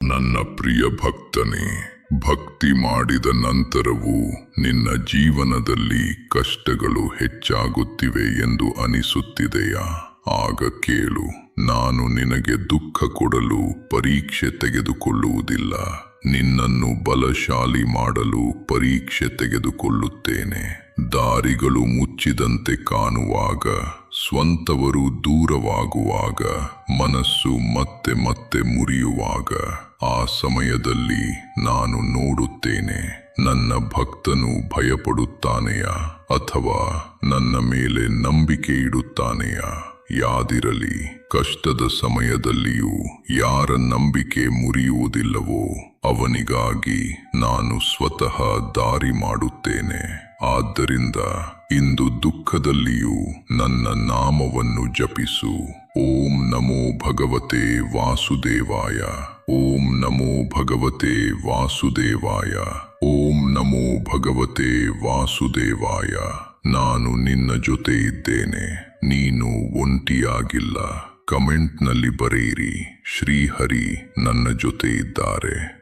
ನನ್ನ ಪ್ರಿಯ ಭಕ್ತನೇ, ಭಕ್ತಿ ಮಾಡಿದ ನಂತರವೂ ನಿನ್ನ ಜೀವನದಲ್ಲಿ ಕಷ್ಟಗಳು ಹೆಚ್ಚಾಗುತ್ತಿವೆ ಎಂದು ಅನಿಸುತ್ತಿದೆಯಾ? ಆಗ ಕೇಳು, ನಾನು ನಿನಗೆ ದುಃಖ ಕೊಡಲು ಪರೀಕ್ಷೆ ತೆಗೆದುಕೊಳ್ಳುವುದಿಲ್ಲ. ನಿನ್ನನ್ನು ಬಲಶಾಲಿ ಮಾಡಲು ಪರೀಕ್ಷೆ ತೆಗೆದುಕೊಳ್ಳುತ್ತೇನೆ. ದಾರಿಗಳು ಮುಚ್ಚಿದಂತೆ ಕಾಣುವಾಗ, ಸ್ವಂತವರು ದೂರವಾಗುವಾಗ, ಮನಸ್ಸು ಮತ್ತೆ ಮತ್ತೆ ಮುರಿಯುವಾಗ, ಆ ಸಮಯದಲ್ಲಿ ನಾನು ನೋಡುತ್ತೇನೆ, ನನ್ನ ಭಕ್ತನು ಭಯಪಡುತ್ತಾನೆಯಾ ಅಥವಾ ನನ್ನ ಮೇಲೆ ನಂಬಿಕೆ ಇಡುತ್ತಾನೆಯಾ? ಯಾದಿರಲಿ, ಕಷ್ಟದ ಸಮಯದಲ್ಲಿಯೂ ಯಾರ ನಂಬಿಕೆ ಮುರಿಯುವುದಿಲ್ಲವೋ ಅವನಿಗಾಗಿ ನಾನು ಸ್ವತಃ ದಾರಿ ಮಾಡುತ್ತೇನೆ. ಆದ್ದರಿಂದ ಇಂದು ದುಃಖದಲ್ಲಿಯೂ ನನ್ನ ನಾಮವನ್ನು ಜಪಿಸು. ಓಂ ನಮೋ ಭಗವತೆ ವಾಸುದೇವಾಯ. ಓಂ ನಮೋ ಭಗವತೆ ವಾಸುದೇವಾಯ. ಓಂ ನಮೋ ಭಗವತೆ ವಾಸುದೇವಾಯ. ನಾನು ನಿನ್ನ ಜೊತೆ ಇದ್ದೇನೆ, ನೀನು ಒಂಟಿಯಾಗಿಲ್ಲ. ಕಮೆಂಟ್ನಲ್ಲಿ ಬರೆಯಿರಿ, ಶ್ರೀಹರಿ ನನ್ನ ಜೊತೆ ಇದ್ದಾರೆ.